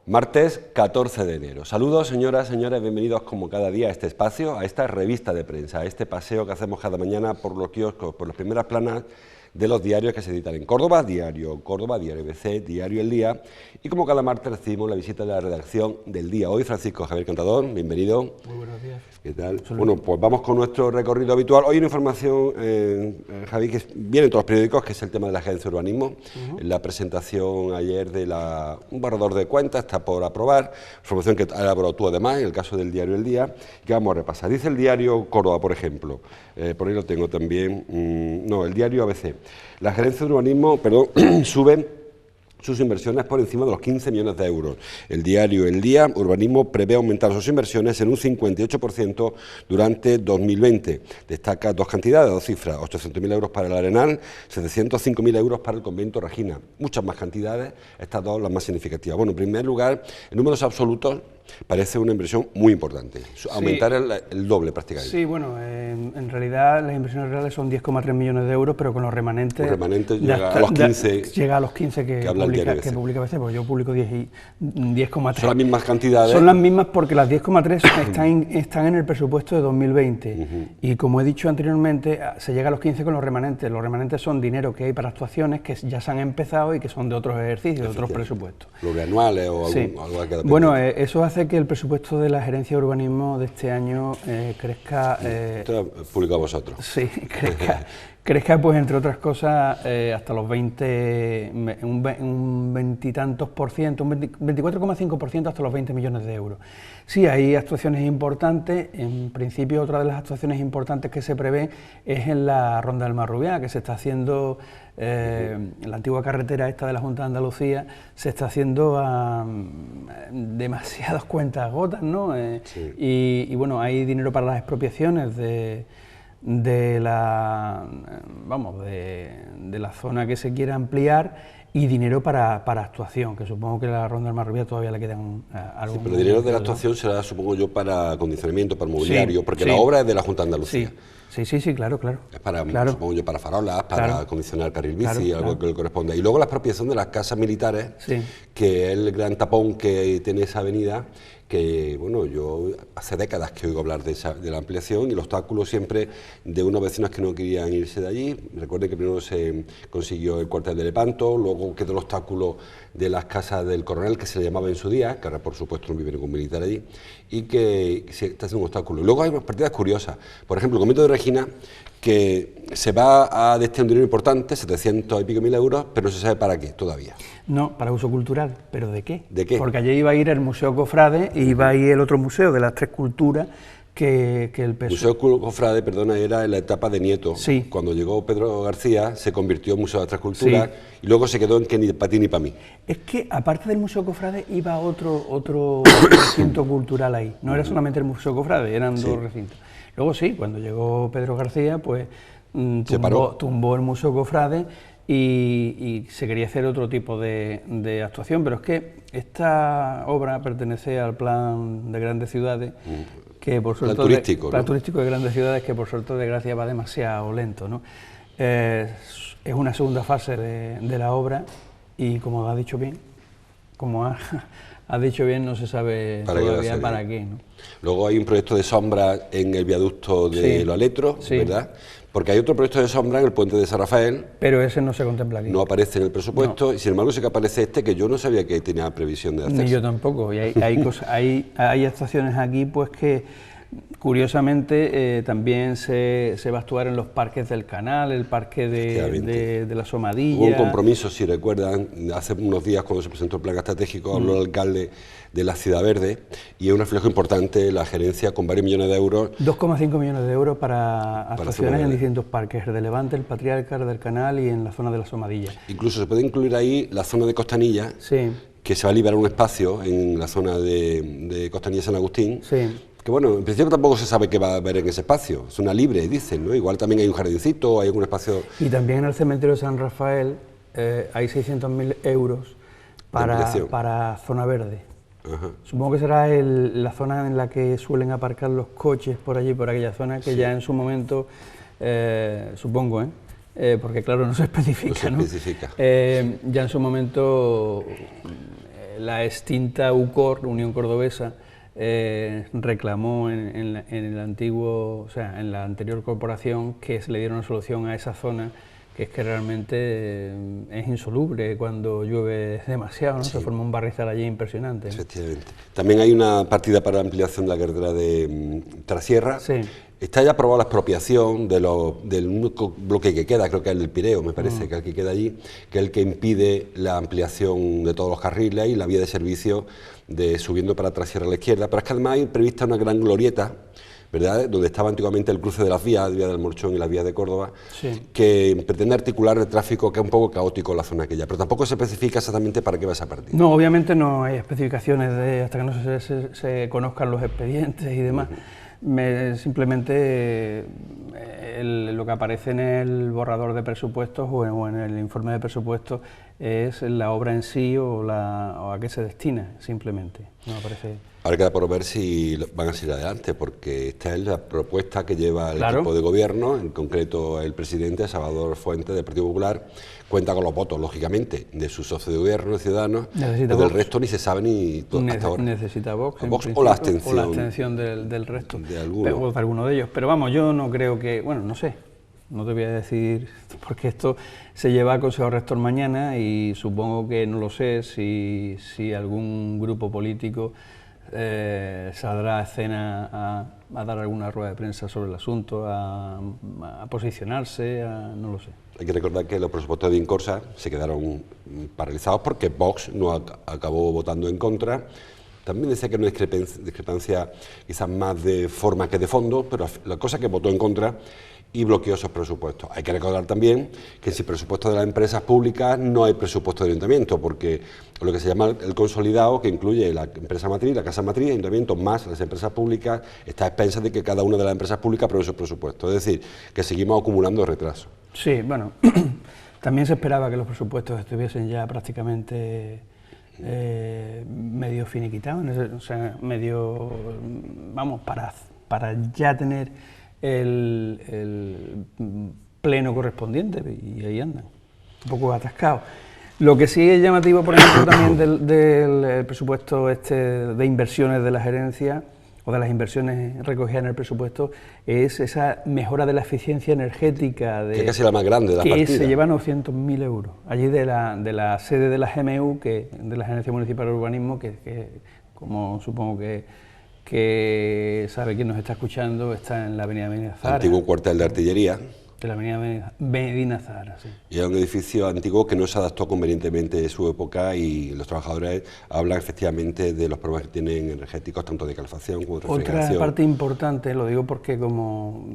Martes 14 de enero. Saludos, señoras, señores, bienvenidos como cada día a este espacio, a esta revista de prensa, a este paseo que hacemos cada mañana por los kioscos, por las primeras planas de los diarios que se editan en Córdoba, Diario Córdoba, Diario ABC, Diario El Día, y como cada martes recibimos la visita de la redacción del día. Hoy Francisco Javier Cantador, bienvenido. Muy buenos días. ¿Qué tal? Bueno, pues vamos con nuestro recorrido habitual. Hoy una información, Javi, que viene en todos los periódicos, que es el tema de la Agencia de Urbanismo. La presentación ayer de un borrador de cuentas está por aprobar, información que ha elaborado tú además, en el caso del Diario El Día, que vamos a repasar. Dice el Diario Córdoba, por ejemplo, por ahí lo tengo también, el Diario ABC. La Agencia de Urbanismo, sube sus inversiones por encima de los 15 millones de euros. El Diario El Día, Urbanismo prevé aumentar sus inversiones en un 58% durante 2020. Destaca dos cantidades, dos cifras, 800.000 euros para el Arenal, 705.000 euros para el Convento Regina. Muchas más cantidades, estas dos las más significativas. Bueno, en primer lugar, en números absolutos, parece una inversión muy importante, aumentar el doble prácticamente. Sí, bueno, en realidad las inversiones reales son 10,3 millones de euros, pero con los remanentes... Los remanentes llega a los 15... Llega a los 15 que publica ABC, porque yo publico 10,3. ¿Son las mismas cantidades? Son las mismas porque las 10,3 están en el presupuesto de 2020. Y como he dicho anteriormente, se llega a los 15 con los remanentes. Los remanentes son dinero que hay para actuaciones que ya se han empezado y que son de otros ejercicios, de otros presupuestos. ¿Plurianuales o algo que queda pendiente? Bueno, eso hace que el presupuesto de la Gerencia de Urbanismo de este año crezca... Esto lo publicado vosotros. Sí, crezca pues entre otras cosas hasta los 24,5% hasta los 20 millones de euros. Sí, hay actuaciones importantes. En principio, otra de las actuaciones importantes que se prevé es en la Ronda del Marrubiá, que se está haciendo... la antigua carretera esta de la Junta de Andalucía se está haciendo a demasiadas cuentas gotas, ¿no? Sí. Y bueno, hay dinero para las expropiaciones de la zona que se quiera ampliar y dinero para actuación, que supongo que la Ronda del Marrubiá todavía le quedan algo. Sí, pero el dinero de la actuación será, supongo yo, para acondicionamiento, para mobiliario, porque la obra es de la Junta de Andalucía. Sí, claro. Es para, supongo yo, para farolas, para acondicionar carril bici, algo que le corresponde. Y luego la expropiación de las casas militares, que es el gran tapón que tiene esa avenida, que, bueno, yo hace décadas que oigo hablar de la ampliación y el obstáculo siempre de unos vecinos que no querían irse de allí. Recuerden que primero se consiguió el cuartel de Lepanto, luego quedó el obstáculo de las casas del Coronel, que se le llamaba en su día, que ahora por supuesto no vive ningún militar allí, y que se está haciendo un obstáculo. Luego hay unas partidas curiosas, por ejemplo, el Convento de Regina, que se va a destinar un dinero importante, 700 y pico mil euros, pero no se sabe para qué todavía. No, para uso cultural, ¿pero de qué? ¿De qué? Porque allí iba a ir el Museo Cofrade y iba a ir el otro museo de las tres culturas que el PSOE... Museo Cofrade, era en la etapa de Nieto. Sí. Cuando llegó Pedro García se convirtió en Museo de las Tres Culturas y luego se quedó en que ni para ti ni para mí. Es que aparte del Museo Cofrade iba otro recinto cultural ahí, no era solamente el Museo Cofrade, eran dos recintos. Luego cuando llegó Pedro García, pues tumbó el Museo Cofrade y se quería hacer otro tipo de actuación, pero es que esta obra pertenece al plan de grandes ciudades, que por suerte... Plan turístico de grandes ciudades, que por suerte de desgracia va demasiado lento, ¿no? Es una segunda fase de la obra y como ha dicho bien, no se sabe todavía para qué, ¿no? Luego hay un proyecto de sombra en el viaducto de Los Aletros, ¿verdad? Porque hay otro proyecto de sombra en el puente de San Rafael. Pero ese no se contempla aquí. No aparece en el presupuesto, y sin embargo sí que aparece este, que yo no sabía que tenía previsión de hacerse. Ni yo tampoco, y hay actuaciones aquí pues que Curiosamente, también se va a actuar en los parques del Canal, el parque de la Somadilla. Hubo un compromiso, si recuerdan, hace unos días cuando se presentó el plan estratégico, habló el alcalde de la Ciudad Verde, y es un reflejo importante la gerencia con varios millones de euros. 2,5 millones de euros para actuaciones en distintos parques, el de Levante, el Patriarca, del Canal y en la zona de la Somadilla. Incluso se puede incluir ahí la zona de Costanilla, sí, que se va a liberar un espacio en la zona de Costanilla San Agustín. Sí. Que bueno, en principio tampoco se sabe qué va a haber en ese espacio, es una libre, dicen, ¿no? Igual también hay un jardincito, hay algún espacio... Y también en el cementerio de San Rafael hay 600.000 euros para zona verde. Ajá. Supongo que será la zona en la que suelen aparcar los coches por allí, por aquella zona, que ya en su momento, supongo, porque claro, no se especifica, no se especifica. Ya en su momento la extinta UCOR, Unión Cordobesa, reclamó en el antiguo, o sea, en la anterior corporación, que se le diera una solución a esa zona, que es que realmente es insoluble cuando llueve demasiado, ¿no? Sí. Se forma un barrizal allí impresionante, ¿no? Efectivamente. También hay una partida para la ampliación de la carretera de Trasierra. Sí. Está ya aprobada la expropiación del único bloque que queda, creo que es el Pireo, me parece, que es el que queda allí, que es el que impide la ampliación de todos los carriles y la vía de servicio subiendo para Trasierra a la izquierda. Pero es que además hay prevista una gran glorieta, ¿verdad?, donde estaba antiguamente el cruce de las vías, Vía del Morchón y la vía de Córdoba, sí, que pretende articular el tráfico, que es un poco caótico en la zona aquella, pero tampoco se especifica exactamente para qué va esa partida. No, obviamente no hay especificaciones hasta que no se conozcan los expedientes y demás. Simplemente lo que aparece en el borrador de presupuestos o en el informe de presupuestos es la obra en sí o a qué se destina, simplemente. No aparece. Ahora queda por ver si van a seguir adelante, porque esta es la propuesta que lleva el claro, equipo de gobierno, en concreto el presidente, Salvador Fuentes, del Partido Popular. Cuenta con los votos, lógicamente, de su socio de gobierno, de Ciudadanos, pero del resto ni se sabe ni hasta ahora. Necesita Vox, o la abstención. O la abstención del resto, de alguno de ellos. Pero vamos, yo no creo que, bueno, no sé, no te voy a decir, porque esto se lleva a Consejo Rector mañana y supongo que, no lo sé, si algún grupo político saldrá a escena a dar alguna rueda de prensa sobre el asunto, a posicionarse, no lo sé. Hay que recordar que los presupuestos de Incorsa se quedaron paralizados porque Vox no acabó votando en contra. También decía que era una discrepancia quizás más de forma que de fondo, pero la cosa es que votó en contra y bloqueó esos presupuestos. Hay que recordar también que sin presupuestos de las empresas públicas no hay presupuesto de ayuntamiento, porque lo que se llama el consolidado, que incluye la empresa matriz, la casa matriz, ayuntamiento más las empresas públicas, está a expensas de que cada una de las empresas públicas apruebe sus presupuestos. Es decir, que seguimos acumulando retrasos. Sí, bueno, también se esperaba que los presupuestos estuviesen ya prácticamente medio finiquitados, o sea, medio, vamos, para ya tener el pleno correspondiente, y ahí andan, un poco atascados. Lo que sí es llamativo, por ejemplo, también del presupuesto de inversiones de la gerencia, o de las inversiones recogidas en el presupuesto, es esa mejora de la eficiencia energética. Que es casi la más grande de la partida. Que se lleva 900.000 euros, allí de la sede de la GMU, de la Gerencia Municipal de Urbanismo, que como supongo que sabe quién nos está escuchando, está en la avenida Medina Zahara. Antiguo cuartel de artillería. De la avenida Medina Zahara, sí. Y es un edificio antiguo que no se adaptó convenientemente en su época y los trabajadores hablan efectivamente de los problemas que tienen energéticos, tanto de calefacción como de refrigeración. Otra parte importante, lo digo porque como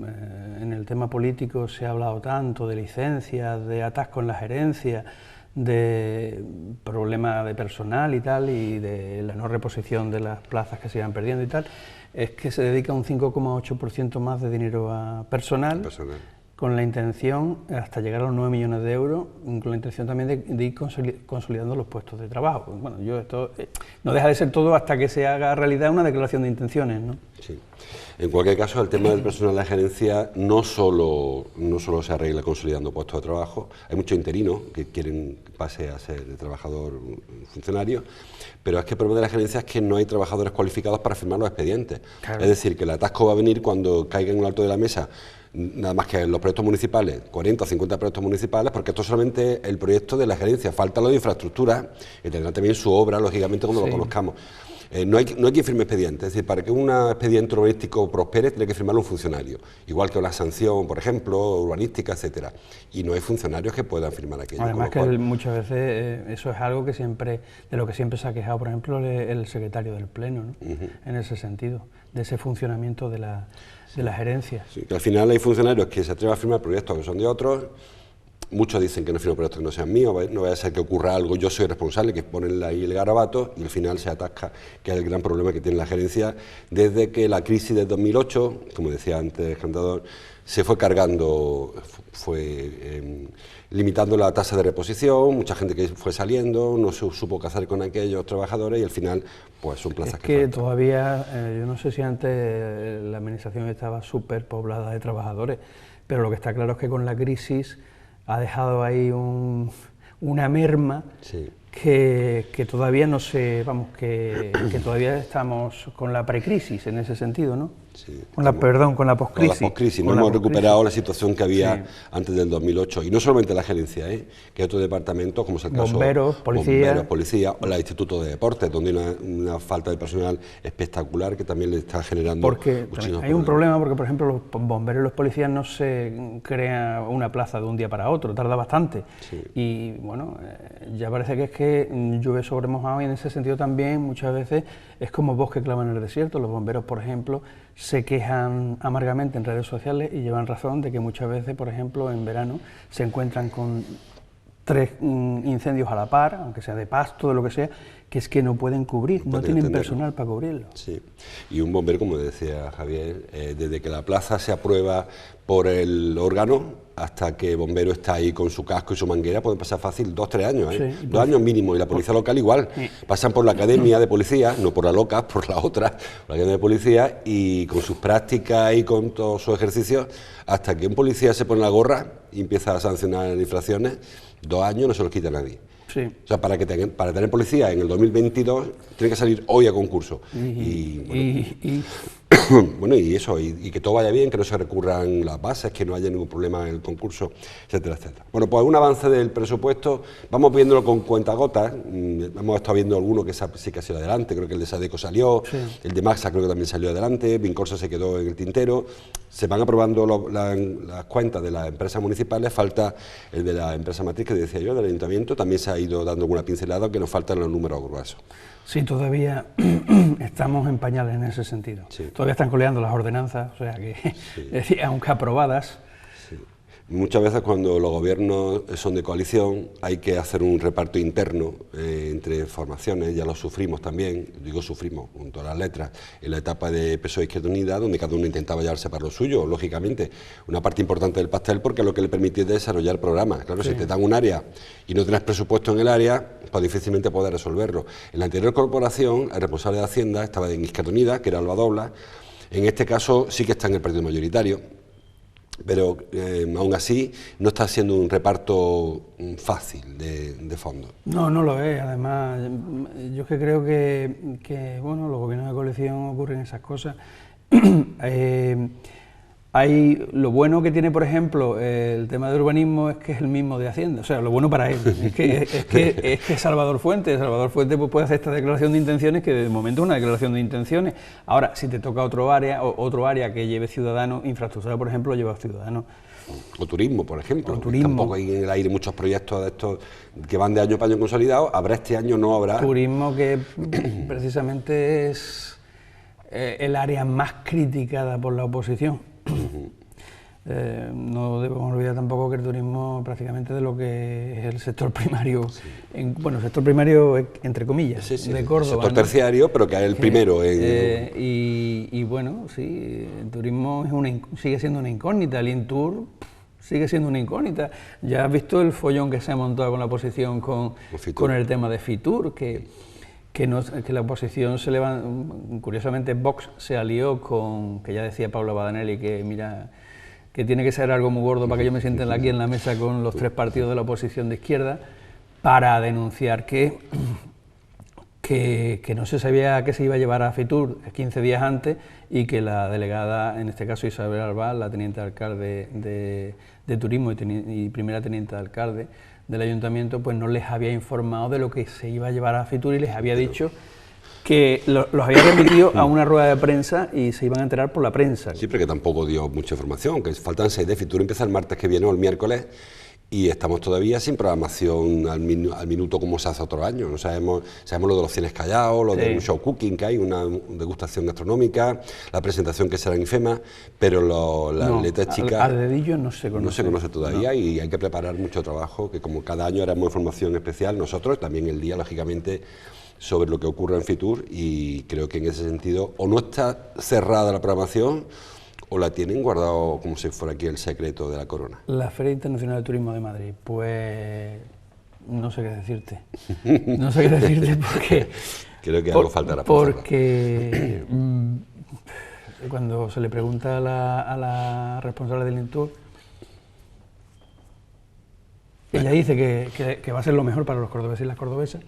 en el tema político se ha hablado tanto de licencias, de atascos en la gerencia, de problemas de personal y tal, y de la no reposición de las plazas que se iban perdiendo y tal, es que se dedica un 5,8% más de dinero a personal. Con la intención, hasta llegar a los 9 millones de euros, con la intención también de ir consolidando los puestos de trabajo. Bueno, esto no deja de ser todo hasta que se haga realidad una declaración de intenciones, ¿no? Sí. En cualquier caso, el tema del personal de la gerencia no solo se arregla consolidando puestos de trabajo. Hay muchos interinos que quieren que pase a ser de trabajador funcionario, pero es que el problema de la gerencia es que no hay trabajadores cualificados para firmar los expedientes. Claro. Es decir, que el atasco va a venir cuando caiga en un alto de la mesa, nada más que los proyectos municipales, 40 o 50 proyectos municipales, porque esto es solamente el proyecto de la gerencia, falta lo de infraestructura y tendrá también su obra, lógicamente, cuando lo conozcamos. No hay quien firme expediente, es decir, para que un expediente urbanístico prospere tiene que firmarlo un funcionario, igual que una sanción, por ejemplo, urbanística, etcétera. Y no hay funcionarios que puedan firmar aquello. Además que muchas veces eso es algo que siempre, de lo que siempre se ha quejado, por ejemplo, el secretario del Pleno, ¿no? En ese sentido, de ese funcionamiento de la gerencia. Sí, que al final hay funcionarios que se atreven a firmar proyectos que son de otros. Muchos dicen que no firmo proyectos que no sean míos, no vaya a ser que ocurra algo, yo soy responsable, que ponen ahí el garabato y al final se atasca, que es el gran problema que tiene la gerencia desde que la crisis de 2008, como decía antes Cantador, se fue cargando, limitando la tasa de reposición, mucha gente que fue saliendo, no se supo qué hacer con aquellos trabajadores y al final pues son plazas que todavía, yo no sé si antes la administración estaba súper poblada de trabajadores, pero lo que está claro es que con la crisis ha dejado ahí una merma sí. que todavía no sé, vamos, que todavía estamos con la precrisis en ese sentido, ¿no? Sí, con la poscrisis. Con la poscrisis, no hemos recuperado la situación que había sí. antes del 2008. Y no solamente la gerencia, que otros departamentos, como es el caso bomberos, policía, o el Instituto de Deportes, donde hay una falta de personal espectacular que también le está generando porque hay un problema, porque por ejemplo los bomberos y los policías no se crea una plaza de un día para otro, tarda bastante. Sí. Y bueno, ya parece que es que llueve sobre mojado y en ese sentido también muchas veces es como bosque clama en el desierto. Los bomberos, por ejemplo, se quejan amargamente en redes sociales y llevan razón de que muchas veces, por ejemplo, en verano se encuentran con 3 incendios a la par, aunque sea de pasto, de lo que sea, que es que no pueden cubrir, no tienen personal para cubrirlo. Sí, y un bombero, como decía Javier, desde que la plaza se aprueba por el órgano hasta que el bombero está ahí con su casco y su manguera, pueden pasar fácil 2-3 años, sí, 2 años mínimo, y la policía local igual, sí. Pasan por la academia de policía, no por la loca, por la otra, por la academia de policía, y con sus prácticas y con todos sus ejercicios, hasta que un policía se pone la gorra y empieza a sancionar infracciones, 2 años no se los quita a nadie. Sí. O sea, para tener policía en el 2022 tiene que salir hoy a concurso. Bueno, y eso, y que todo vaya bien, que no se recurran las bases, que no haya ningún problema en el concurso, etcétera, etcétera. Bueno, pues un avance del presupuesto, vamos viéndolo con cuentagotas, hemos estado viendo alguno que sí que ha sido adelante, creo que el de Sadeco salió, sí. El de Maxa creo que también salió adelante, Vincorsa se quedó en el tintero, se van aprobando las cuentas de las empresas municipales, falta el de la empresa matriz que decía yo, del ayuntamiento, también se ha ido dando alguna pincelada, que nos faltan los números gruesos. Sí, todavía estamos en pañales en ese sentido. Sí. Todavía están coleando las ordenanzas, o sea que, sí. Aunque aprobadas... Sí. Muchas veces cuando los gobiernos son de coalición hay que hacer un reparto interno entre formaciones, ya lo sufrimos también, digo sufrimos con todas las letras, en la etapa de PSOE Izquierda Unida, donde cada uno intentaba llevarse para lo suyo, lógicamente, una parte importante del pastel porque es lo que le permite desarrollar programas. Claro, sí. Si te dan un área y no tienes presupuesto en el área, pues difícilmente puedes resolverlo. En la anterior corporación, el responsable de Hacienda estaba en Izquierda Unida, que era Alba Dobla, en este caso sí que está en el partido mayoritario, pero aún así no está siendo un reparto fácil de fondos. No, no lo es. Además, yo es que creo que bueno, los gobiernos de coalición ocurren esas cosas. Hay lo bueno que tiene, por ejemplo, el tema de urbanismo es que es el mismo de Hacienda, o sea, lo bueno para él, es que Salvador Fuentes pues puede hacer esta declaración de intenciones, que de momento es una declaración de intenciones. Ahora, si te toca otro área que lleve Ciudadanos, infraestructura, por ejemplo, lleva Ciudadanos. O turismo, por ejemplo. Turismo. Tampoco hay en el aire muchos proyectos de estos que van de año para año consolidados. Habrá este año, no habrá. Turismo, que precisamente es el área más criticada por la oposición. No debemos olvidar tampoco que el turismo prácticamente de lo que es el sector primario, sí. Bueno, el sector primario entre comillas, sí, de Córdoba. El sector terciario, pero que es el primero. Y bueno, sí, el turismo sigue siendo una incógnita, el Intur sigue siendo una incógnita. Ya has visto el follón que se ha montado con la oposición con el tema de Fitur, que la oposición se levanta, curiosamente Vox se alió con, que ya decía Pablo Badanelli, que mira, que tiene que ser algo muy gordo para que yo me siente aquí en la mesa con los 3 partidos de la oposición de izquierda, para denunciar que no se sabía que se iba a llevar a Fitur 15 días antes y que la delegada, en este caso Isabel Albal, la teniente alcalde de Turismo y primera teniente de alcalde del ayuntamiento, pues no les había informado de lo que se iba a llevar a Fitur y les había dicho que los había remitido a una rueda de prensa y se iban a enterar por la prensa. Sí, pero que tampoco dio mucha información, que faltan 6 de Fitur, empieza el martes que viene o el miércoles, y estamos todavía sin programación al minuto como se hace otro año. No sabemos lo de los cines callados, lo de un show cooking que hay, una degustación gastronómica, la presentación que será en IFEMA, pero las letras chicas... Al dedillo no se conoce. No se conoce todavía y hay que preparar mucho trabajo, que como cada año haremos información especial nosotros, también el día, lógicamente, sobre lo que ocurre en Fitur, y creo que en ese sentido o no está cerrada la programación o la tienen guardado como si fuera aquí el secreto de la corona. La Feria Internacional de Turismo de Madrid, pues no sé qué decirte. No sé qué decirte porque... Creo que algo faltará. Porque cuando se le pregunta a la responsable del INTUR, ella dice que va a ser lo mejor para los cordobeses y las cordobesas.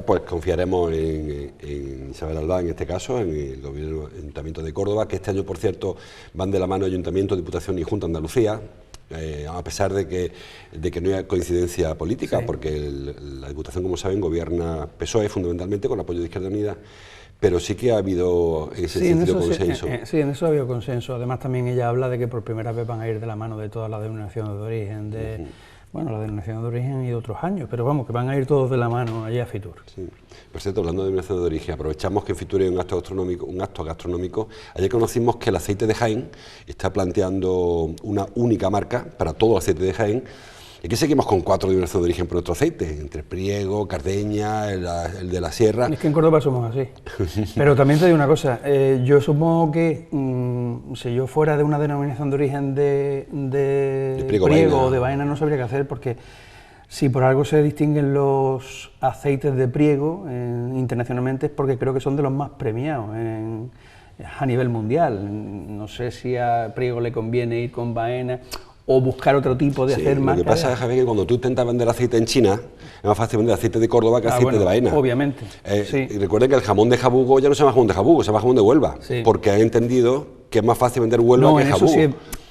Pues confiaremos en Isabel Albá, en este caso, en el gobierno Ayuntamiento de Córdoba, que este año, por cierto, van de la mano Ayuntamiento, Diputación y Junta de Andalucía, a pesar de que no hay coincidencia política, porque la Diputación, como saben, gobierna PSOE fundamentalmente con apoyo de Izquierda Unida, pero sí que ha habido en ese sentido consenso. Sí, en eso ha habido consenso. Además, también ella habla de que por primera vez van a ir de la mano de todas las denominaciones de origen de... Bueno, la denominación de origen y otros años, pero vamos, que van a ir todos de la mano allá a Fitur. Sí. Por cierto, hablando de denominación de origen, aprovechamos que en Fitur hay un acto gastronómico. Ayer conocimos que el aceite de Jaén está planteando una única marca para todo el aceite de Jaén. Y aquí seguimos con 4 denominaciones de origen por nuestro aceite, entre Priego, Cardeña, el de la Sierra. Es que en Córdoba somos así. Pero también te digo una cosa, yo supongo que si yo fuera de una denominación de origen de Priego o de Baena no sabría qué hacer, porque si por algo se distinguen los aceites de Priego internacionalmente es porque creo que son de los más premiados a nivel mundial. No sé si a Priego le conviene ir con Baena o buscar otro tipo de hacer más. Lo que pasa es, Javier, que cuando tú intentas vender aceite en China, es más fácil vender aceite de Córdoba que aceite de Baena. Obviamente. Y recuerden que el jamón de Jabugo ya no se llama jamón de Jabugo, se llama jamón de Huelva, porque han entendido que es más fácil vender Huelva que Jabugo. Sí,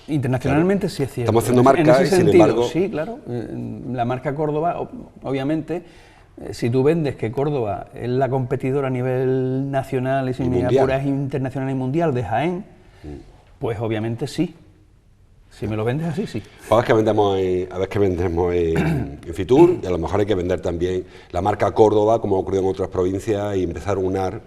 internacionalmente sí es cierto. Estamos haciendo marcas y sin embargo... Sí, claro. La marca Córdoba, obviamente, si tú vendes que Córdoba es la competidora a nivel nacional y sin apuras internacional y mundial de Jaén, pues obviamente sí. Si me lo vendes así, sí. A ver qué vendemos en Fitur, y a lo mejor hay que vender también la marca Córdoba, como ha ocurrido en otras provincias, y empezar a unar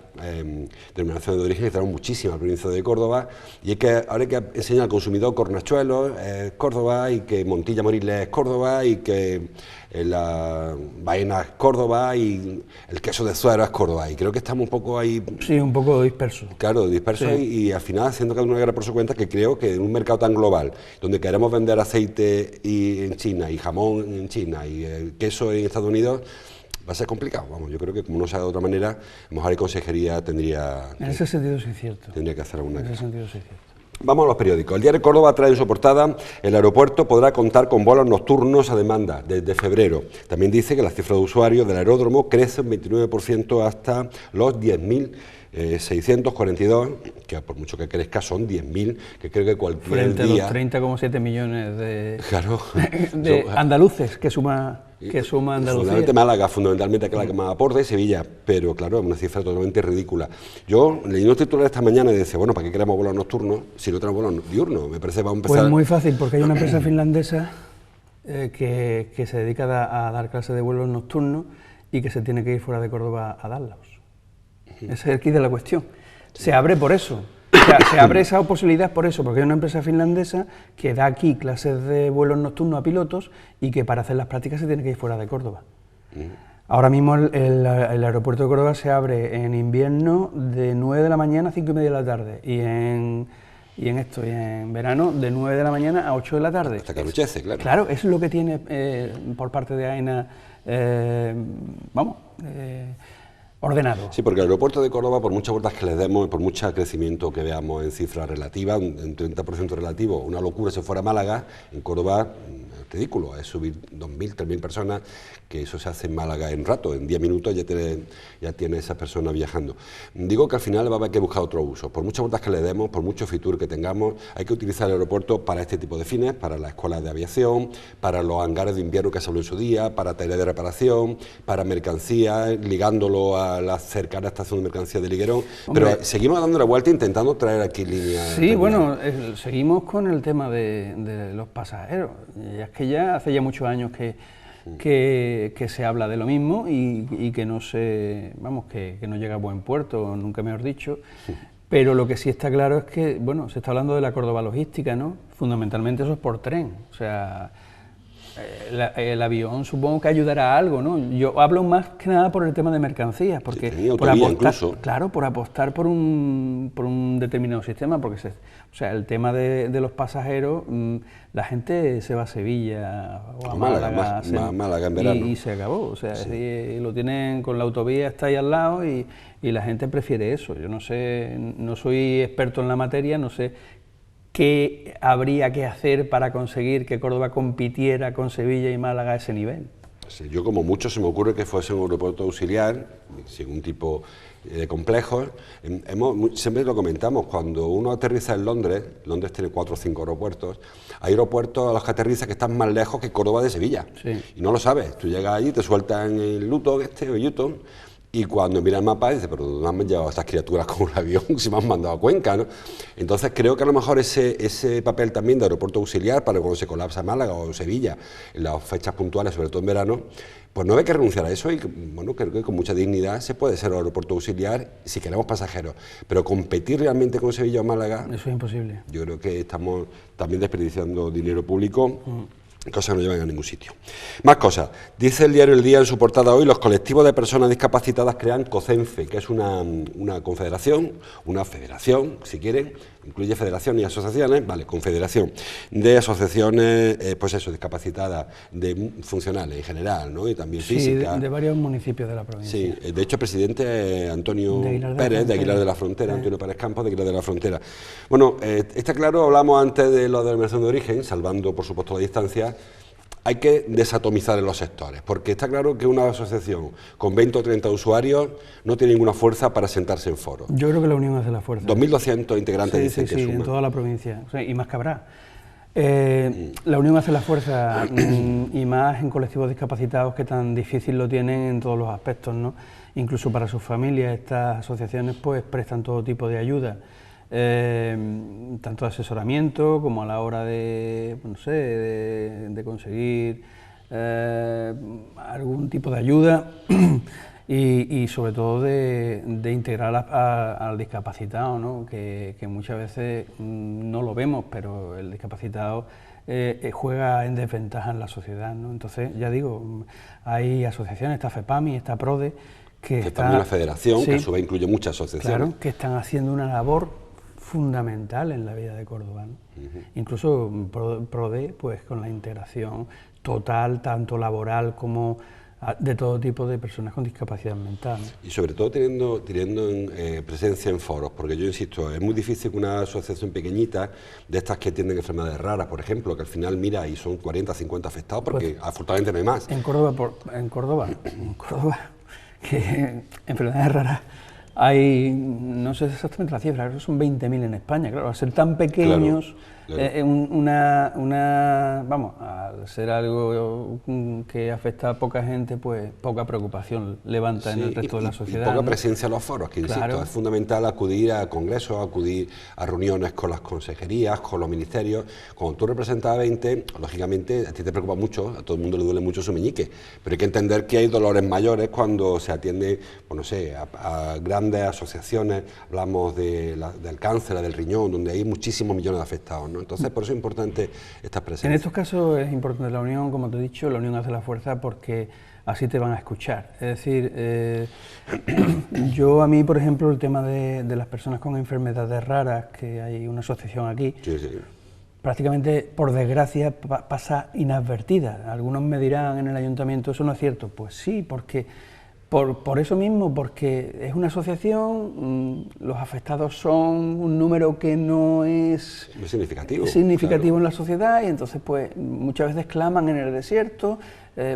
denominaciones de origen, que tenemos muchísimas provincias de Córdoba, y ahora hay que enseñar al consumidor Cornachuelos es Córdoba, y que Montilla Moriles es Córdoba, y que la Baena es Córdoba, y el queso de Suero es Córdoba, y creo que estamos un poco ahí... Sí, un poco dispersos. Claro, dispersos, y al final haciendo cada una guerra por su cuenta, que creo que en un mercado tan global, donde queremos vender aceite en China, y jamón en China, y queso en Estados Unidos, va a ser complicado. Vamos, yo creo que como no sea de otra manera, a lo mejor la consejería tendría... En ese sentido sí es cierto. Tendría que hacer alguna... En ese sentido sí es cierto. Vamos a los periódicos. El diario Córdoba trae en su portada: el aeropuerto podrá contar con vuelos nocturnos a demanda desde febrero. También dice que la cifra de usuarios del aeródromo crece un 29% hasta los 10.642, que por mucho que crezca son 10.000, que creo que cualquier frente día... Frente a los 3,7 millones de andaluces que suma Andalucía. Fundamentalmente Málaga, fundamentalmente que es la que más aporta, y Sevilla, pero claro, es una cifra totalmente ridícula. Yo leí un titular esta mañana y decía, bueno, ¿para qué queremos vuelos nocturnos si no tenemos vuelos diurnos? Me parece que vamos a empezar... Pues muy fácil, porque hay una empresa finlandesa que se dedica a dar clases de vuelos nocturnos y que se tiene que ir fuera de Córdoba a darlos. Ese es el quid de la cuestión. Se abre por eso. Se abre esa posibilidad por eso, porque hay una empresa finlandesa que da aquí clases de vuelos nocturnos a pilotos y que para hacer las prácticas se tiene que ir fuera de Córdoba. Ahora mismo el aeropuerto de Córdoba se abre en invierno de 9 de la mañana a 5:30 de la tarde y en verano de 9 de la mañana a 8 de la tarde. Hasta que anochece, claro. Claro, eso es lo que tiene por parte de AENA, ordenado. Sí, porque el aeropuerto de Córdoba, por muchas vueltas que les demos, por mucho crecimiento que veamos en cifras relativas, un 30% relativo, una locura si fuera Málaga, en Córdoba ridículo, es subir 2.000, 3.000 personas, que eso se hace en Málaga en rato, en 10 minutos ya tiene esas personas viajando. Digo que al final va a haber que buscar otro uso, por muchas vueltas que le demos, por mucho Fitur que tengamos, hay que utilizar el aeropuerto para este tipo de fines, para las escuelas de aviación, para los hangares de invierno que se habló en su día, para talleres de reparación, para mercancías, ligándolo a la cercana estación de mercancías de Liguerón. Hombre, pero seguimos dando la vuelta intentando traer aquí líneas. Sí, bueno, seguimos con el tema de los pasajeros. Y es que ya hace ya muchos años que se habla de lo mismo y que no se, vamos, que no llega a buen puerto, nunca mejor dicho. Pero lo que sí está claro es que, bueno, se está hablando de la Córdoba logística, ¿no? Fundamentalmente eso es por tren, o sea, el avión supongo que ayudará a algo, ¿no? Yo hablo más que nada por el tema de mercancías, porque sí, por apostar, incluso. Claro, por apostar por un determinado sistema, porque o sea, el tema de los pasajeros, la gente se va a Sevilla o a Málaga, Málaga en verano. Y se acabó, o sea, sí. Lo tienen con la autovía, está ahí al lado y la gente prefiere eso. Yo no sé, no soy experto en la materia, no sé qué habría que hacer para conseguir que Córdoba compitiera con Sevilla y Málaga a ese nivel. Sí, yo como mucho se me ocurre que fuese un aeropuerto auxiliar, sin un tipo de complejos. Siempre lo comentamos, cuando uno aterriza en Londres tiene 4 o 5 aeropuertos, hay aeropuertos a los que aterriza que están más lejos que Córdoba de Sevilla, sí. Y no lo sabes, tú llegas allí, te sueltan en Luton o Newton, y cuando mira el mapa dice, pero ¿dónde me han llevado estas criaturas con un avión si me han mandado a Cuenca, ¿no? Entonces creo que a lo mejor ese papel también de aeropuerto auxiliar para cuando se colapsa Málaga o Sevilla, en las fechas puntuales, sobre todo en verano, pues no hay que renunciar a eso y bueno, creo que con mucha dignidad se puede ser aeropuerto auxiliar si queremos pasajeros, pero competir realmente con Sevilla o Málaga... Eso es imposible. Yo creo que estamos también desperdiciando dinero público. Cosas que no llevan a ningún sitio. Más cosas. Dice el diario El Día en su portada hoy, los colectivos de personas discapacitadas crean COCENFE, que es una confederación, una federación, si quieren, incluye federaciones y asociaciones, vale, confederación de asociaciones, pues eso, discapacitadas, de funcionales en general, ¿no? Y también físicas. Sí, de varios municipios de la provincia. Sí, de hecho el presidente Antonio Pérez, de Aguilar de la Frontera, Antonio Pérez Campos, de Aguilar de la Frontera. Bueno, está claro, hablamos antes de lo de la denominación de origen, salvando por supuesto la distancia. Hay que desatomizar en los sectores, porque está claro que una asociación con 20 o 30 usuarios no tiene ninguna fuerza para sentarse en foros. Yo creo que la Unión hace la fuerza. 2.200 integrantes dicen que suman. En toda la provincia, o sea, y más que habrá. La Unión hace la fuerza y más en colectivos discapacitados que tan difícil lo tienen en todos los aspectos, ¿no? Incluso para sus familias estas asociaciones pues prestan todo tipo de ayuda. Tanto de asesoramiento como a la hora de, no sé, de conseguir algún tipo de ayuda y sobre todo de integrar al discapacitado, ¿no? Que muchas veces no lo vemos, pero el discapacitado juega en desventaja en la sociedad, ¿no? Entonces, ya digo, hay asociaciones, está FEPAMI, está PRODE, que está también una federación, que a su vez incluye muchas asociaciones. Claro, que están haciendo una labor fundamental en la vida de Córdoba, ¿no? Incluso PRODE, pues con la integración total, tanto laboral como de todo tipo de personas con discapacidad mental, ¿no? Y sobre todo teniendo presencia en foros, porque yo insisto, es muy difícil que una asociación pequeñita, de estas que tienen enfermedades raras, por ejemplo, que al final mira y son 40, 50 afectados, porque pues, afortunadamente no hay más. En Córdoba, que enfermedades raras hay, no sé exactamente la cifra, creo que son 20.000 en España, claro, al ser tan pequeños, claro. Vamos, al ser algo que afecta a poca gente, pues poca preocupación levanta en el resto de la sociedad. Y poca presencia en los foros, que insisto, claro. Es fundamental acudir a congresos, acudir a reuniones con las consejerías, con los ministerios. Cuando tú representas a 20, lógicamente a ti te preocupa mucho, a todo el mundo le duele mucho su meñique, pero hay que entender que hay dolores mayores cuando se atiende, pues no sé, a grandes asociaciones, hablamos del cáncer, del riñón, donde hay muchísimos millones de afectados, ¿no? Entonces, por eso es importante estas presencias. En estos casos es importante la unión, como te he dicho, la unión hace la fuerza porque así te van a escuchar. Es decir, yo a mí, por ejemplo, el tema de las personas con enfermedades raras, que hay una asociación aquí, sí. Prácticamente, por desgracia, pasa inadvertida. Algunos me dirán en el ayuntamiento, ¿eso no es cierto? Pues sí, porque Por eso mismo, porque es una asociación, los afectados son un número que no es significativo en la sociedad, y entonces pues muchas veces claman en el desierto,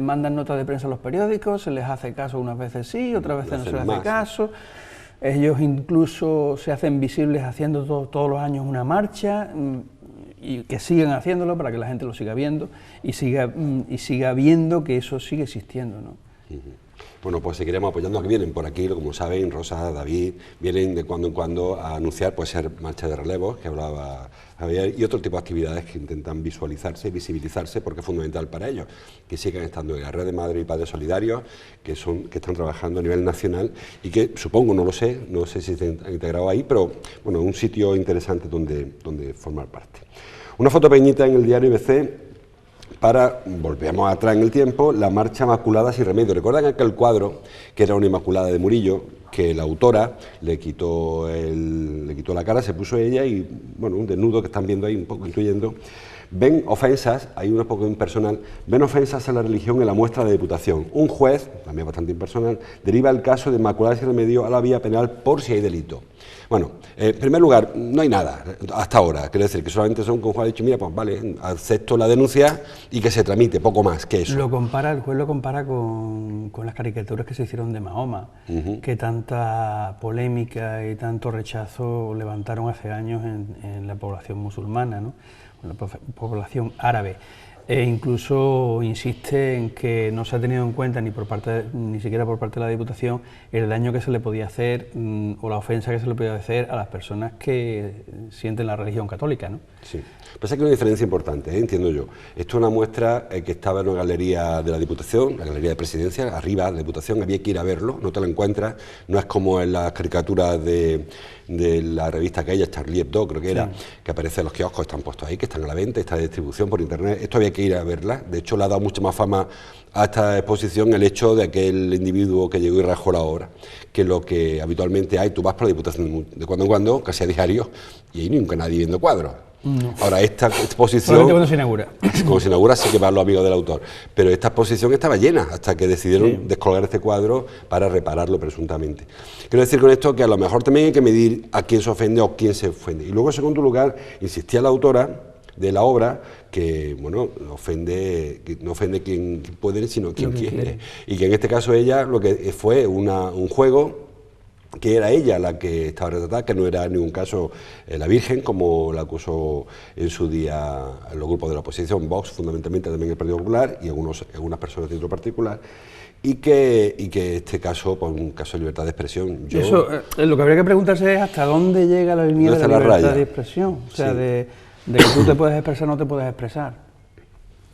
mandan notas de prensa a los periódicos, se les hace caso unas veces sí, otras veces no se les hace caso. Ellos incluso se hacen visibles haciendo todos los años una marcha, y que sigan haciéndolo para que la gente lo siga viendo y siga viendo que eso sigue existiendo, ¿no? Bueno, pues seguiremos apoyando a que vienen por aquí, como saben, Rosa, David, vienen de cuando en cuando a anunciar, pues ser marcha de relevos, que hablaba Javier, y otro tipo de actividades que intentan visualizarse y visibilizarse, porque es fundamental para ellos, que sigan estando en la red de Madres y Padres Solidarios, que están trabajando a nivel nacional y que supongo, no sé si se han integrado ahí, pero bueno, un sitio interesante donde formar parte. Una foto pequeñita en el diario IBC, volvemos atrás en el tiempo, la marcha Inmaculada sin remedio. ¿Recuerdan aquel cuadro que era una Inmaculada de Murillo, que la autora le quitó la cara, se puso ella y, bueno, un desnudo que están viendo ahí, un poco intuyendo? Ven ofensas, hay uno poco impersonal, ven ofensas a la religión en la muestra de Diputación. Un juez, también bastante impersonal, deriva el caso de Inmaculada sin remedio a la vía penal por si hay delito. Bueno, en primer lugar, no hay nada hasta ahora, quiero decir que solamente son que un juez ha dicho, mira, pues vale, acepto la denuncia y que se tramite, poco más que eso. El juez lo compara con las caricaturas que se hicieron de Mahoma, que tanta polémica y tanto rechazo levantaron hace años en la población musulmana, ¿no? En la población árabe. E incluso insiste en que no se ha tenido en cuenta ni siquiera por parte de la Diputación el daño que se le podía hacer o la ofensa que se le podía hacer a las personas que sienten la religión católica, ¿no? Sí, pasa que hay una diferencia importante, entiendo yo. Esto es una muestra que estaba en una galería de la Diputación, la galería de Presidencia, arriba de la Diputación, había que ir a verlo, no te lo encuentras, no es como en las caricaturas de la revista aquella, Charlie Hebdo, creo que era, que aparece en los kioscos, están puestos ahí, que están a la venta, está de distribución por internet, esto había que ir a verla, de hecho le ha dado mucha más fama a esta exposición el hecho de aquel individuo que llegó y rajó la obra, que lo que habitualmente hay, tú vas por la Diputación de cuando en cuando, casi a diario, y ahí nunca nadie viendo cuadros. No. Ahora, esta exposición, cuando se inaugura. Como se inaugura, sí que van los amigos del autor, pero esta exposición estaba llena hasta que decidieron descolgar este cuadro para repararlo presuntamente. Quiero decir con esto que a lo mejor también hay que medir a quién se ofende o quién se ofende. Y luego, en segundo lugar, insistía la autora de la obra que, bueno, no ofende quien puede, sino quien quiere. Y que en este caso ella lo que fue un juego, que era ella la que estaba retratada, que no era en ningún caso la Virgen, como la acusó en su día en los grupos de la oposición, Vox, fundamentalmente también el Partido Popular y algunas personas de otro particular, y que este caso, pues un caso de libertad de expresión. Eso, lo que habría que preguntarse es hasta dónde llega la línea de la libertad de expresión, o sea, de que tú te puedes expresar o no te puedes expresar.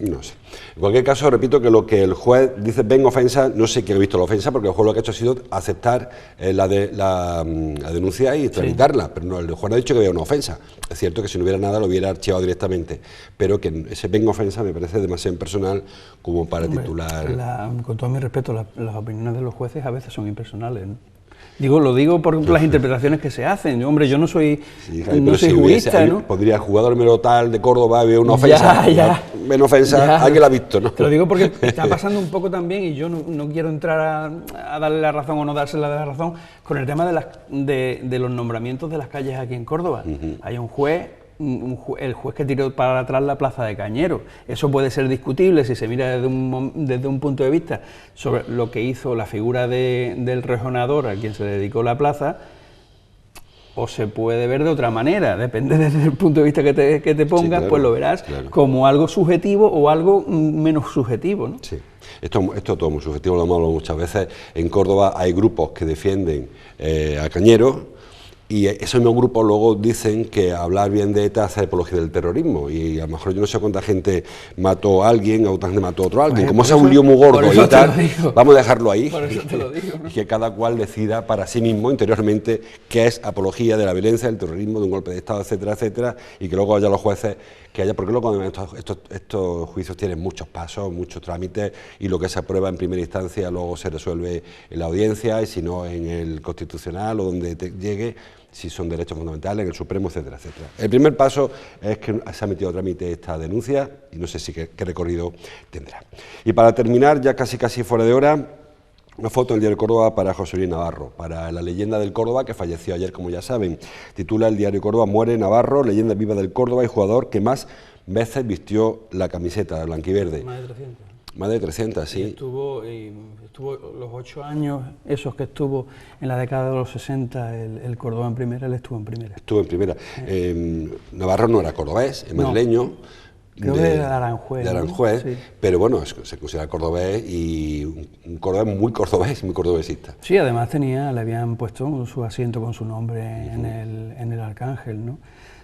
No sé. En cualquier caso, repito que lo que el juez dice, ven ofensa, no sé quién ha visto la ofensa, porque el juez lo que ha hecho ha sido aceptar la denuncia y tramitarla, pero no, el juez no ha dicho que había una ofensa. Es cierto que si no hubiera nada lo hubiera archivado directamente, pero que ese ven ofensa me parece demasiado impersonal como para titular. Con todo mi respeto, las opiniones de los jueces a veces son impersonales, ¿no? Lo digo por las interpretaciones que se hacen. Hombre, yo no soy, jurista, ¿no? Podría jugador número tal de Córdoba, había una ofensa, ven ofensa, alguien la ha visto, ¿no? Te lo digo porque está pasando un poco también, y yo no quiero entrar a darle la razón o no dársela de la razón, con el tema de los nombramientos de las calles aquí en Córdoba. Hay un juez, el juez que tiró para atrás la plaza de Cañero. Eso puede ser discutible si se mira desde un punto de vista sobre lo que hizo la figura del rejonador a quien se dedicó la plaza, o se puede ver de otra manera, depende desde el punto de vista que te pongas, pues lo verás como algo subjetivo o algo menos subjetivo, ¿no? Sí. Esto es todo muy subjetivo, lo hemos hablado muchas veces. En Córdoba hay grupos que defienden a Cañero, y esos mismos grupos luego dicen que hablar bien de ETA hace apología del terrorismo, y a lo mejor yo no sé cuánta gente mató a alguien, o otra gente mató a otro alguien. Como sea un lío muy gordo y tal, vamos a dejarlo ahí, por eso te lo digo, ¿no? Y que cada cual decida para sí mismo interiormente qué es apología de la violencia, del terrorismo, de un golpe de Estado, etcétera, etcétera, y que luego haya los jueces porque luego estos juicios tienen muchos pasos, muchos trámites, y lo que se aprueba en primera instancia luego se resuelve en la audiencia, y si no en el Constitucional o donde llegue, si son derechos fundamentales, en el Supremo, etcétera, etcétera. El primer paso es que se ha metido a trámite esta denuncia, y no sé si qué recorrido tendrá. Y para terminar, ya casi fuera de hora, Una foto en el diario Córdoba para José Luis Navarro, para la leyenda del Córdoba que falleció ayer, como ya saben. Titula el diario Córdoba: muere Navarro, leyenda viva del Córdoba y jugador que más veces vistió la camiseta blanquiverde. Más de 300. Más de 300, sí. Estuvo los 8 años, esos que estuvo en la década de los 60, el Córdoba en primera, él estuvo en primera. Estuvo en primera. Navarro no era cordobés, es madrileño. No. Creo que era de Aranjuez. De Aranjuez, ¿no? Sí. Pero bueno, se considera cordobés y un cordobés muy cordobesista. Sí, además le habían puesto su asiento con su nombre en el Arcángel, ¿no?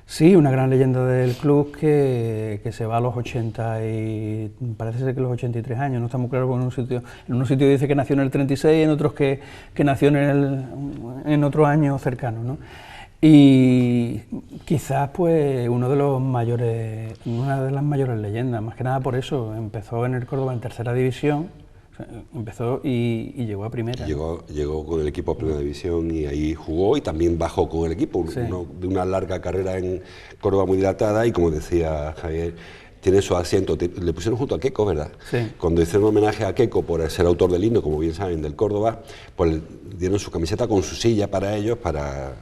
Sí, una gran leyenda del club que se va a los 80 y parece ser que los 83 años, no está muy claro, porque en un sitio dice que nació en el 36, en otros que nació en otro año cercano, ¿no? Y quizás pues una de las mayores leyendas, más que nada por eso, empezó en el Córdoba en tercera división, empezó y llegó a primera. Llegó con el equipo a primera división y ahí jugó y también bajó con el equipo, sí. De una larga carrera en Córdoba muy dilatada y como decía Javier, tiene su asiento, le pusieron junto a Queco, ¿verdad? Sí. Cuando hicieron homenaje a Queco por ser autor del himno, como bien saben, del Córdoba, pues dieron su camiseta con su silla para ellos, para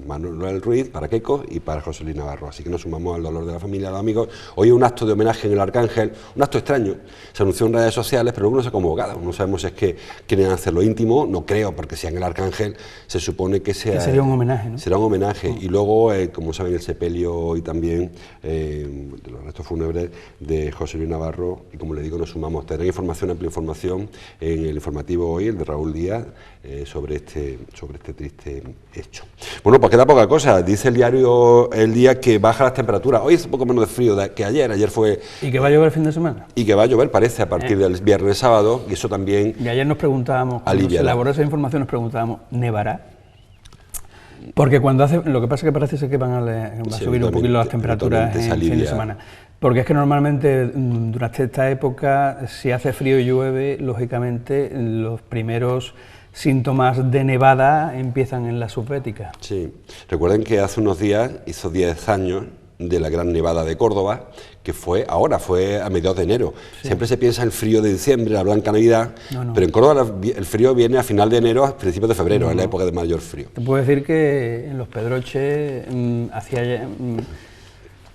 Manuel Ruiz, para Queco y para José Luis Navarro. Así que nos sumamos al dolor de la familia, a los amigos. Hoy un acto de homenaje en el Arcángel, un acto extraño, se anunció en redes sociales, pero uno se ha convocado. No sabemos si es que quieren hacerlo íntimo, no creo, porque si en el Arcángel se supone que sería un homenaje, ¿no? Será un homenaje. Y luego, como saben, el sepelio hoy también, de los restos fúnebres de José Luis Navarro, y como le digo, nos sumamos. Tendrán información, amplia información en el informativo hoy, el de Raúl Díaz, sobre este triste hecho. Bueno, pues queda poca cosa. Dice el diario El Día que baja las temperaturas. Hoy es un poco menos de frío que ayer. Ayer fue... ¿Y que va a llover el fin de semana? Y que va a llover, parece, a partir del viernes, sábado, y eso también... Y ayer nos preguntábamos, cuando se elaboró esa información, nos preguntábamos, ¿nevará? Porque cuando hace... Lo que pasa es que parece ser que van a subir un poquito las temperaturas en el fin de semana. Porque es que normalmente durante esta época, si hace frío y llueve, lógicamente los primeros síntomas de nevada empiezan en la subbética. Sí, recuerden que hace unos días hizo 10 años de la gran nevada de Córdoba, que fue a mediados de enero. Sí. Siempre se piensa en el frío de diciembre, la blanca Navidad, pero en Córdoba el frío viene a final de enero, a principios de febrero, en la época de mayor frío. Te puedo decir que en los Pedroches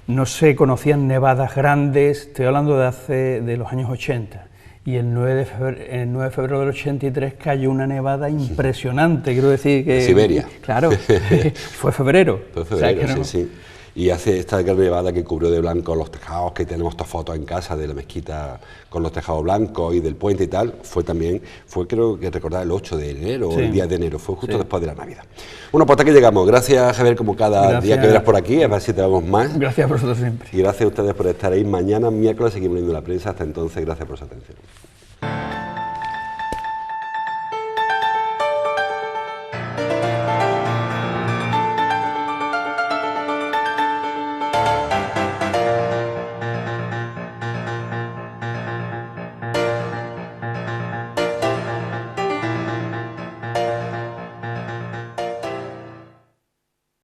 no se conocían nevadas grandes, estoy hablando de los años 80. Y el 9 de febrero del 83 cayó una nevada impresionante, quiero decir que... Siberia. Claro, fue febrero. Fue febrero, o sea, sí. Y hace esta gran nevada que cubrió de blanco los tejados, que tenemos estas fotos en casa de la mezquita con los tejados blancos y del puente y tal, fue creo que recordar el 8 de enero o el 10 de enero, fue justo después de la Navidad. Bueno, pues hasta aquí llegamos. Gracias, Javier, como cada día que verás por aquí, a ver si te vemos más. Gracias a vosotros siempre. Y gracias a ustedes por estar ahí. Mañana, miércoles, seguimos leyendo la prensa. Hasta entonces, gracias por su atención.